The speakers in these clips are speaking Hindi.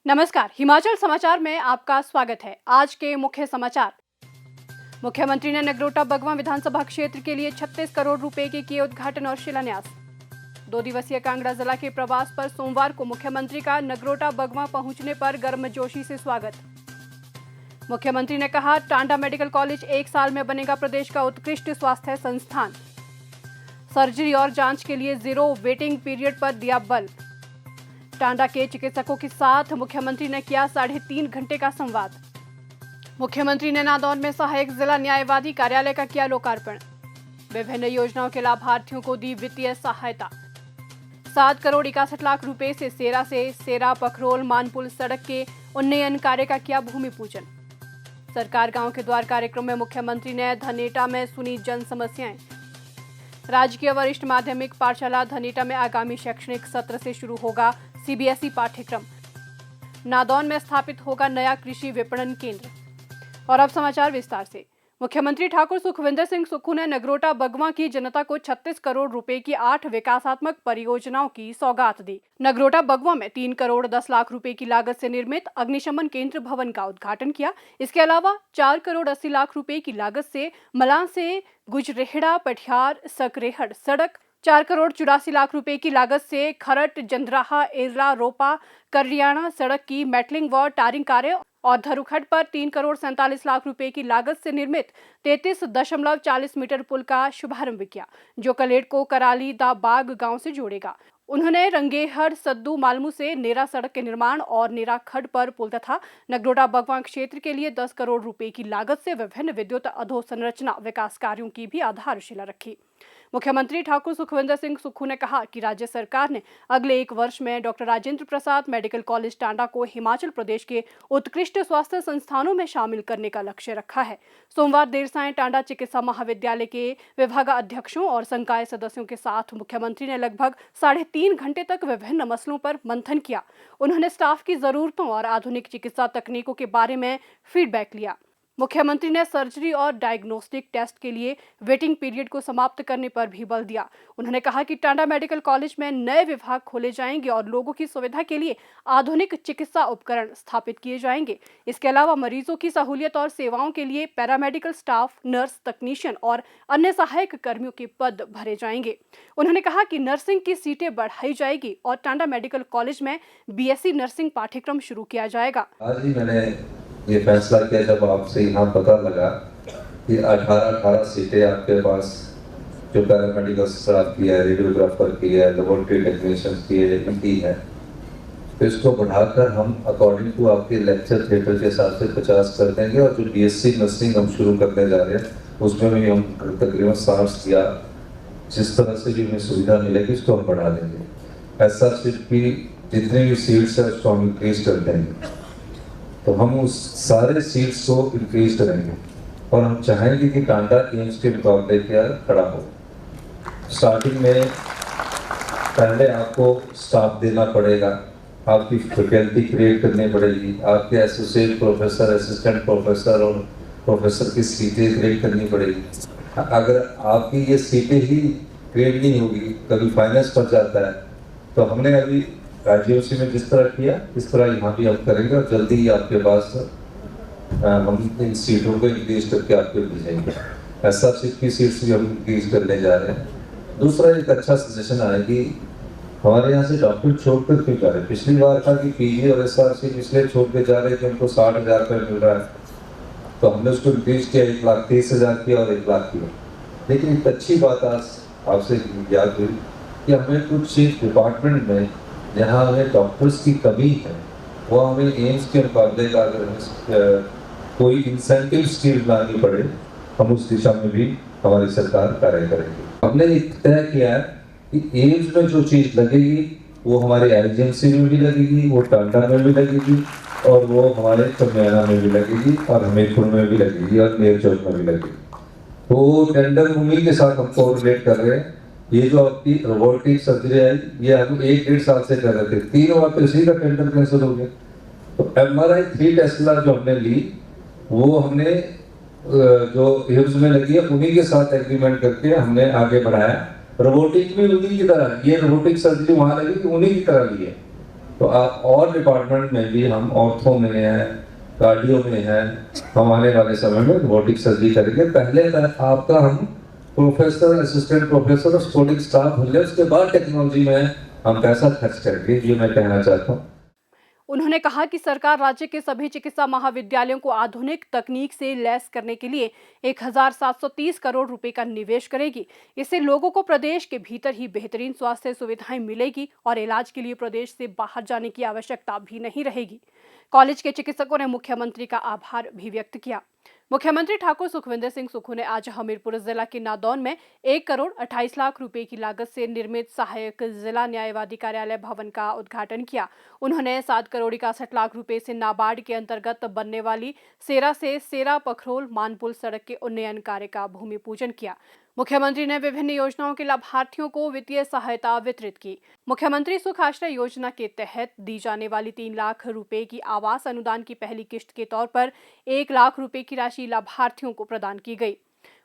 नमस्कार, हिमाचल समाचार में आपका स्वागत है। आज के मुख्य समाचार। मुख्यमंत्री ने नगरोटा बगवां विधानसभा क्षेत्र के लिए 36 करोड़ रुपए के किए उद्घाटन और शिलान्यास। 2 दिवसीय कांगड़ा जिला के प्रवास पर सोमवार को मुख्यमंत्री का नगरोटा बगवां पहुंचने पर गर्मजोशी से स्वागत। मुख्यमंत्री ने कहा, टांडा मेडिकल कॉलेज 1 साल में बनेगा प्रदेश का उत्कृष्ट स्वास्थ्य संस्थान। सर्जरी और जांच के लिए 0 वेटिंग पीरियड पर दिया बल। टांडा के चिकित्सकों के साथ मुख्यमंत्री ने किया 3.5 घंटे का संवाद। मुख्यमंत्री ने नादौन में सहायक जिला न्यायवादी कार्यालय का किया लोकार्पण। विभिन्न योजनाओं के लाभार्थियों को दी वित्तीय सहायता। 7 करोड़ 61 लाख रुपए से सेरा पखरोल मानपुल सड़क के उन्नयन कार्य का किया भूमि पूजन। सरकार गांव के द्वार कार्यक्रम में मुख्यमंत्री ने धनेटा में सुनी जन समस्याएं। राजकीय वरिष्ठ माध्यमिक पाठशाला धनेटा में आगामी शैक्षणिक सत्र से शुरू होगा सीबीएसई पाठ्यक्रम। नादौन में स्थापित होगा नया कृषि विपणन केंद्र। और अब समाचार विस्तार से। मुख्यमंत्री ठाकुर सुखविंदर सिंह सुक्खू ने नगरोटा बगवां की जनता को 36 करोड़ रुपए की 8 विकासात्मक परियोजनाओं की सौगात दी। नगरोटा बगवां में 3 करोड़ 10 लाख रुपए की लागत से निर्मित अग्निशमन केंद्र भवन का उद्घाटन किया। इसके अलावा 4 करोड़ 80 लाख रुपए की लागत से मलां से गुजरेहड़ा पटियार सकरेहड़ सड़क, 4 करोड़ 84 लाख रुपए की लागत से खरट जंदराहा एरला रोपा करियाना सड़क की मेटलिंग व टारिंग कार्य और धरुखट पर 3 करोड़ 47 लाख रुपए की लागत से निर्मित 33.40 मीटर पुल का शुभारंभ किया, जो कलेट को कराली दा बाग गांव से जोड़ेगा। उन्होंने रंगेहर सद्दू मालमू से नेरा सड़क के निर्माण और नेरा खड पर पुल तथा नगरोटा बगवां क्षेत्र के लिए 10 करोड़ रुपए की लागत से विभिन्न विद्युत अधोसंरचना विकास कार्यों की भी आधारशिला रखी। मुख्यमंत्री ठाकुर सुखविंदर सिंह सुक्खू ने कहा कि राज्य सरकार ने अगले 1 वर्ष में doctor Rajendra Prasad medical college Tanda को हिमाचल प्रदेश के उत्कृष्ट स्वास्थ्य संस्थानों में शामिल करने का लक्ष्य रखा है। सोमवार देर सायं टांडा चिकित्सा महाविद्यालय के विभागाध्यक्षों और संकाय सदस्यों के साथ मुख्यमंत्री ने लगभग 3.5 घंटे तक विभिन्न मसलों पर मंथन किया। उन्होंने स्टाफ की जरूरतों और आधुनिक चिकित्सा तकनीकों के बारे में फीडबैक लिया। मुख्यमंत्री ने सर्जरी और डायग्नोस्टिक टेस्ट के लिए वेटिंग पीरियड को समाप्त करने पर भी बल दिया। उन्होंने कहा कि टांडा मेडिकल कॉलेज में नए विभाग खोले जाएंगे और लोगों की सुविधा के लिए आधुनिक चिकित्सा उपकरण स्थापित किए जाएंगे। इसके अलावा मरीजों की सहूलियत और सेवाओं के लिए पैरामेडिकल स्टाफ, नर्स, तकनीशियन और अन्य सहायक कर्मियों के पद भरे जाएंगे। उन्होंने कहा कि नर्सिंग की सीटें बढ़ाई जाएगी और टांडा मेडिकल कॉलेज में बीएससी नर्सिंग पाठ्यक्रम शुरू किया जाएगा। आज ही मैंने ये फैसला किया जब आपसे यहाँ पता लगा कि 18 सीटें आपके पास जो पैरामेडिकल स्टाफ की है, रेडियोग्राफर की है, लेबोरेटरी टेक्नीशियन की है, इनकी है, तो इसको बढ़ाकर हम अकॉर्डिंग टू आपके लेक्चर थिएटर के हिसाब से 50 कर देंगे और जो बीएससी नर्सिंग हम शुरू करने जा रहे हैं उसमें भी हम तकरीबन 60 या जिस तरह से भी हमें सुविधा मिलेगी उसको हम बढ़ा देंगे। ऐसा सिर्फ की जितनी भी सीट्स है उसको हम इंक्रीज कर देंगे, तो हम उस सारे सीट्स को इंक्रीज करेंगे और हम चाहेंगे कि टांडा एम्स के मुकाबले क्या खड़ा हो। स्टार्टिंग में पहले आपको स्टाफ देना पड़ेगा, आपकी फैकल्टी क्रिएट करनी पड़ेगी, आपके एसोसिएट प्रोफेसर, असिस्टेंट प्रोफेसर और प्रोफेसर की सीटें क्रिएट करनी पड़ेगी। अगर आपकी ये सीटें ही क्रिएट नहीं होगी, कभी फाइनेंस पर जाता है, तो हमने अभी राज्यों में जिस तरह किया इस तरह यहाँ भी हम करेंगे और जल्दी ही आपके पास हम इन सीटों को इंक्रीज करके आपको भेजेंगे। ऐसा सीट की सीट्स भी हम इंक्रीज करने जा रहे हैं। दूसरा एक अच्छा सजेशन आया कि हमारे यहाँ से डॉक्टर छोड़कर क्यों जा रहे हैं। पिछली बार था कि पीजी और एसआरसी इसलिए छोड़ के जा रहे थे, उनको 60,000 रुपये मिल रहा है, तो हमने उसको इंक्रीज किया, 1,30,000 किया और 1 लाख किया। लेकिन एक अच्छी बात आज आपसे याद हुई कि हमें कुछ डिपार्टमेंट में जहाँ हमें डॉक्टर्स की कमी है वो हमें एम्स के मुकाबले का अगर कोई इंसेंटिव स्कीम लानी पड़े, हम उस दिशा में भी हमारी सरकार कार्य करेगी। हमने तय किया है कि एम्स में जो चीज़ लगेगी वो हमारे एजेंसी में भी लगेगी, वो टांडा में भी लगेगी और वो हमारे चमियाना में भी लगेगी और हमीरपुर में भी लगेगी और नेरचौक में भी लगेगी। तो टेंडर भूमि के साथ हम कोऑर्डिनेट कर रहे हैं। ये जो आपकी रोबोटिक सर्जरी है ये हम 1-1.5 साल से कर रहे थे, 3 बार तो इसी का टेंडर कैंसिल हो गया। तो MRI 3 टेस्ला जो हमने ली वो हमने जो एम्स में लगी है उन्हीं के साथ एग्रीमेंट करके हमने आगे बढ़ाया। रोबोटिक भी उन्हीं की तरह, ये रोबोटिक सर्जरी वहाँ लगी कि उन्हीं की तरह ली है। तो और डिपार्टमेंट में भी हम ऑर्थो में है, कार्डियो में है, हम आने वाले समय में रोबोटिक सर्जरी करेंगे। पहले आपका हम प्रोफेसर, असिस्टेंट प्रोफेसर और सपोर्टिंग स्टाफ होंगे, उसके बाद टेक्नोलॉजी में हम पैसा खर्च करेंगे, ये मैं कहना चाहता हूँ। उन्होंने कहा कि सरकार राज्य के सभी चिकित्सा महाविद्यालयों को आधुनिक तकनीक से लैस करने के लिए 1730 करोड़ रुपए का निवेश करेगी। इससे लोगों को प्रदेश के भीतर ही बेहतरीन स्वास्थ्य सुविधाएं मिलेगी और इलाज के लिए प्रदेश से बाहर जाने की आवश्यकता भी नहीं रहेगी। कॉलेज के चिकित्सकों ने मुख्यमंत्री का आभार भी व्यक्त किया। मुख्यमंत्री ठाकुर सुखविंदर सिंह सुक्खू ने आज हमीरपुर जिला के नादौन में 1 करोड़ 28 लाख रुपए की लागत से निर्मित सहायक जिला न्यायवादी कार्यालय भवन का उद्घाटन किया। उन्होंने 7 करोड़ 61 लाख रुपए से नाबार्ड के अंतर्गत बनने वाली सेरा से सेरा पखरोल मानपुल सड़क के उन्नयन कार्य का भूमि पूजन किया। मुख्यमंत्री ने विभिन्न योजनाओं के लाभार्थियों को वित्तीय सहायता वितरित की। मुख्यमंत्री सुख आश्रय योजना के तहत दी जाने वाली 3 लाख रुपए की आवास अनुदान की पहली किश्त के तौर पर 1 लाख रुपए की राशि लाभार्थियों को प्रदान की गई।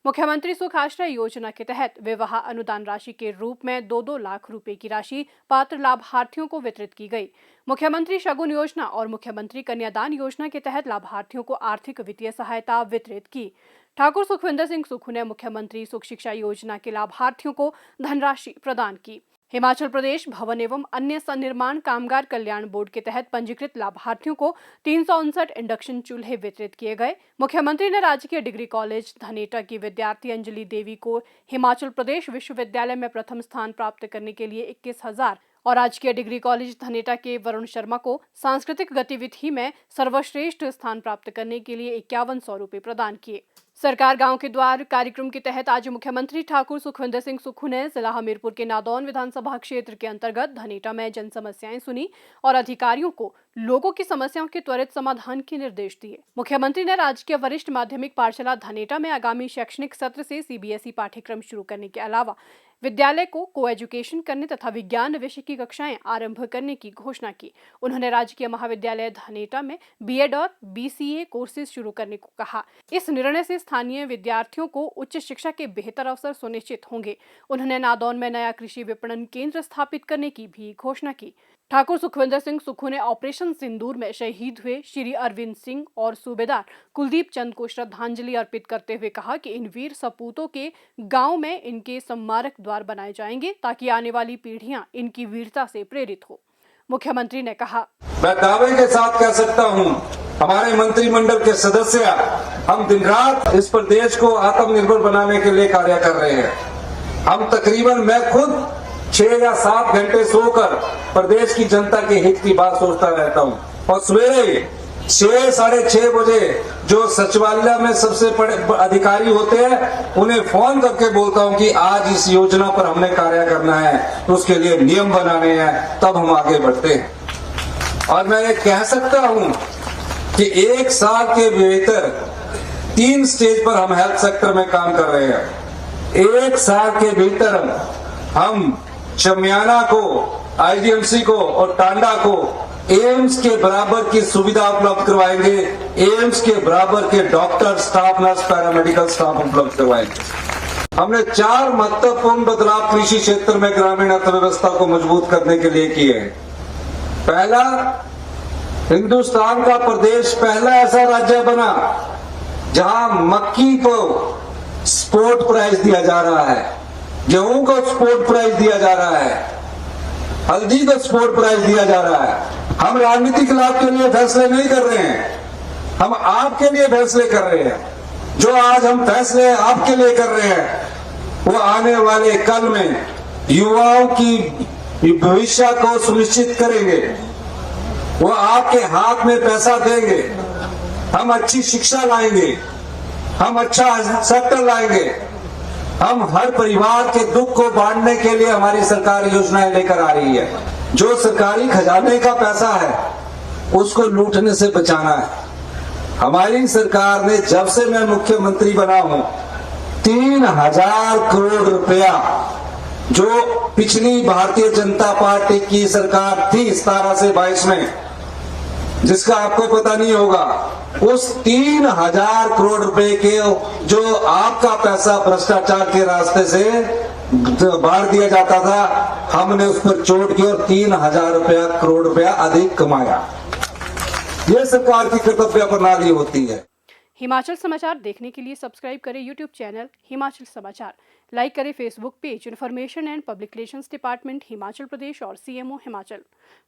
मुख्यमंत्री सुख आश्रय योजना के तहत विवाह अनुदान राशि के रूप में 2-2 लाख रुपए की राशि पात्र लाभार्थियों को वितरित की गई। मुख्यमंत्री शगुन योजना और मुख्यमंत्री कन्यादान योजना के तहत लाभार्थियों को आर्थिक वित्तीय सहायता वितरित की। ठाकुर सुखविंदर सिंह सुक्खू ने मुख्यमंत्री सुख शिक्षा योजना के लाभार्थियों को धनराशि प्रदान की। हिमाचल प्रदेश भवन एवं अन्य सन्निर्माण कामगार कल्याण बोर्ड के तहत पंजीकृत लाभार्थियों को 359 इंडक्शन चूल्हे वितरित किए गए। मुख्यमंत्री ने राजकीय डिग्री कॉलेज धनेटा की विद्यार्थी अंजलि देवी को हिमाचल प्रदेश विश्वविद्यालय में प्रथम स्थान प्राप्त करने के लिए 21,000 और राजकीय डिग्री कॉलेज धनेटा के वरुण शर्मा को सांस्कृतिक गतिविधि में सर्वश्रेष्ठ स्थान प्राप्त करने के लिए 5100 रुपए प्रदान किए। सरकार गांव के द्वार कार्यक्रम के तहत आज मुख्यमंत्री ठाकुर सुखविंदर सिंह सुक्खू ने जिला हमीरपुर के नादौन विधानसभा क्षेत्र के अंतर्गत धनेटा में जन समस्याएं सुनी और अधिकारियों को लोगों की समस्याओं के त्वरित समाधान के निर्देश दिए। मुख्यमंत्री ने राजकीय वरिष्ठ माध्यमिक पाठशाला धनेटा में आगामी शैक्षणिक सत्र से सीबीएसई पाठ्यक्रम शुरू करने के अलावा विद्यालय को एजुकेशन करने तथा विज्ञान विषय की कक्षाएं आरंभ करने की घोषणा की। उन्होंने राजकीय महाविद्यालय धनेटा में बीएड और बीसीए कोर्सेज शुरू करने को कहा। इस निर्णय से स्थानीय विद्यार्थियों को उच्च शिक्षा के बेहतर अवसर सुनिश्चित होंगे। उन्होंने नादौन में नया कृषि विपणन केंद्र स्थापित करने की भी घोषणा की। ठाकुर सुखविंदर सिंह सुक्खू ने ऑपरेशन सिंदूर में शहीद हुए श्री अरविंद सिंह और सूबेदार कुलदीप चंद को श्रद्धांजलि अर्पित करते हुए कहा कि इन वीर सपूतों के गांव में इनके स्मारक द्वार बनाए जाएंगे ताकि आने वाली पीढ़ियां इनकी वीरता से प्रेरित हो। मुख्यमंत्री ने कहा, मैं दावे के साथ कह सकता हूं, हमारे मंत्रिमंडल के सदस्य हम दिन रात इस प्रदेश को आत्मनिर्भर बनाने के लिए कार्य कर रहे हैं। हम तकरीबन मैं खुद 6 या 7 घंटे सोकर प्रदेश की जनता के हित की बात सोचता रहता हूं और सवेरे 6-6:30 बजे जो सचिवालय में सबसे बड़े अधिकारी होते हैं उन्हें फोन करके बोलता हूं कि आज इस योजना पर हमने कार्य करना है, तो उसके लिए नियम बनाने हैं, तब हम आगे बढ़ते हैं। और मैं ये कह सकता हूं कि 1 साल के भीतर 3 स्टेज पर हम हेल्थ सेक्टर में काम कर रहे हैं। 1 साल के भीतर हम शमियाना को, आईजीएमसी को और टांडा को एम्स के बराबर की सुविधा उपलब्ध करवाएंगे। एम्स के बराबर के doctor, staff nurse, paramedical staff उपलब्ध करवाएंगे। हमने 4 महत्वपूर्ण बदलाव कृषि क्षेत्र में ग्रामीण अर्थव्यवस्था को मजबूत करने के लिए किए हैं। पहला, हिंदुस्तान का प्रदेश पहला ऐसा राज्य बना जहां मक्की को स्पोर्ट प्राइज दिया जा रहा है, गेहूं को स्पोर्ट प्राइज दिया जा रहा है, हल्दी को स्पोर्ट प्राइज दिया जा रहा है। हम राजनीतिक लाभ के लिए फैसले नहीं कर रहे हैं, हम आपके लिए फैसले कर रहे हैं। जो आज हम फैसले आपके लिए कर रहे हैं वो आने वाले कल में युवाओं की भविष्य को सुनिश्चित करेंगे। वो आपके हाथ में पैसा देंगे, हम अच्छी शिक्षा लाएंगे, हम अच्छा सेक्टर लाएंगे, हम हर परिवार के दुख को बांटने के लिए हमारी सरकार योजनाएं लेकर आ रही है। जो सरकारी खजाने का पैसा है उसको लूटने से बचाना है। हमारी सरकार ने जब से मैं मुख्यमंत्री बना हूं 3000 करोड़ रुपया, जो पिछली भारतीय जनता पार्टी की सरकार थी 17 से 22 में, जिसका आपको पता नहीं होगा, उस 3000 करोड़ रुपए के जो आपका पैसा भ्रष्टाचार के रास्ते से बांट दिया जाता था, हमने उस पर चोट की और 3,000 करोड़ रुपया अधिक कमाया। ये सरकार की कर्तव्य प्रणाली होती है। हिमाचल समाचार देखने के लिए सब्सक्राइब करें यूट्यूब चैनल हिमाचल समाचार, लाइक करें Facebook page information and public relations department Himachal Pradesh और सीएमओ हिमाचल,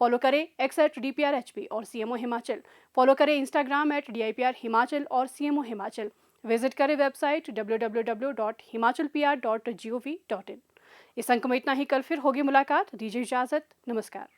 फॉलो करें x@DPRHP और सीएमओ हिमाचल, फॉलो करें इंस्टाग्राम @DIPR हिमाचल और सीएमओ हिमाचल, विजिट करें वेबसाइट www.himachalpr.gov.in। इस अंक में इतना ही, कल फिर होगी मुलाकात, दीजिए इजाजत, नमस्कार।